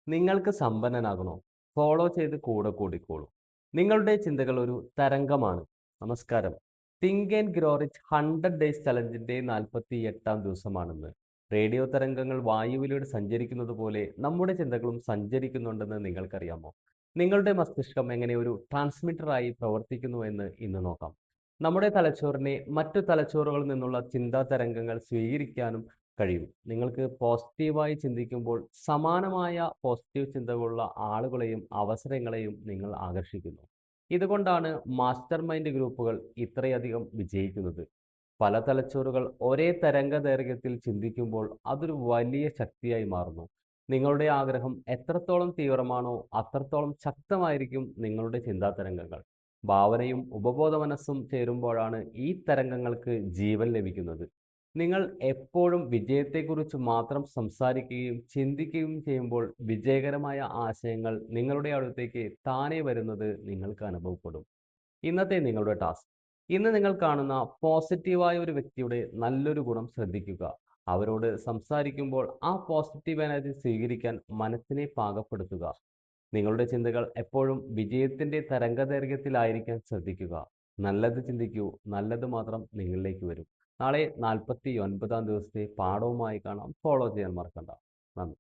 നിങ്ങൾക്ക് സമ്പന്നനാകണോ? ഫോളോ ചെയ്ത് കൂടെ കൂടിക്കോളൂ. നിങ്ങളുടെ ചിന്തകൾ ഒരു തരംഗമാണ്. നമസ്കാരം. Think and grow rich 100 days ചലഞ്ചിന്റെ 48-ാം ദിവസമാണിന്ന്. റേഡിയോ തരംഗങ്ങൾ വായുവിലൂടെ സഞ്ചരിക്കുന്നത് പോലെ നമ്മുടെ ചിന്തകളും സഞ്ചരിക്കുന്നുണ്ടെന്ന് നിങ്ങൾക്കറിയാമോ? നിങ്ങളുടെ മസ്തിഷ്കം എങ്ങനെ ഒരു ട്രാൻസ്മിറ്ററായി പ്രവർത്തിക്കുന്നുവെന്ന് ഇന്ന് നോക്കാം. നമ്മുടെ തലച്ചോറിനെ മറ്റു തലച്ചോറുകളിൽ നിന്നുള്ള ചിന്താ തരംഗങ്ങൾ സ്വീകരിക്കാനും കഴിയും. നിങ്ങൾക്ക് പോസിറ്റീവായി ചിന്തിക്കുമ്പോൾ സമാനമായ പോസിറ്റീവ് ചിന്തകളുള്ള ആളുകളെയും അവസരങ്ങളെയും നിങ്ങൾ ആകർഷിക്കുന്നു. ഇതുകൊണ്ടാണ് മാസ്റ്റർ മൈൻഡ് ഗ്രൂപ്പുകൾ ഇത്രയധികം വിജയിക്കുന്നത്. പല തലച്ചോറുകൾ ഒരേ തരംഗദൈർഘ്യത്തിൽ ചിന്തിക്കുമ്പോൾ അതൊരു വലിയ ശക്തിയായി മാറുന്നു. നിങ്ങളുടെ ആഗ്രഹം എത്രത്തോളം തീവ്രമാണോ അത്രത്തോളം ശക്തമായിരിക്കും നിങ്ങളുടെ ചിന്താ തരംഗങ്ങൾ. ഭാവനയും ഉപബോധ മനസ്സും ചേരുമ്പോഴാണ് ഈ തരംഗങ്ങൾക്ക് ജീവൻ ലഭിക്കുന്നത്. നിങ്ങൾ എപ്പോഴും വിജയത്തെക്കുറിച്ച് മാത്രം സംസാരിക്കുകയും ചിന്തിക്കുകയും ചെയ്യുമ്പോൾ വിജയകരമായ ആശയങ്ങൾ നിങ്ങളുടെ അടുത്തേക്ക് താനെ വരുന്നത് നിങ്ങൾക്ക് അനുഭവപ്പെടും. ഇന്നത്തെ നിങ്ങളുടെ ടാസ്ക്: ഇന്ന് നിങ്ങൾ കാണുന്ന പോസിറ്റീവായ ഒരു വ്യക്തിയുടെ നല്ലൊരു ഗുണം ശ്രദ്ധിക്കുക. അവരോട് സംസാരിക്കുമ്പോൾ ആ പോസിറ്റീവ് എനർജി സ്വീകരിക്കാൻ മനസ്സിനെ പാകപ്പെടുത്തുക. നിങ്ങളുടെ ചിന്തകൾ എപ്പോഴും വിജയത്തിന്റെ തരംഗദൈർഘ്യത്തിലായിരിക്കാൻ ശ്രദ്ധിക്കുക. നല്ലത് ചിന്തിക്കൂ, നല്ലത് മാത്രം നിങ്ങളിലേക്ക് വരും. നാളെ 49-ാം ദിവസത്തെ പാഠവുമായി കാണാം. ഫോളോ ചെയ്യാൻ മറക്കണ്ട. നന്ദി.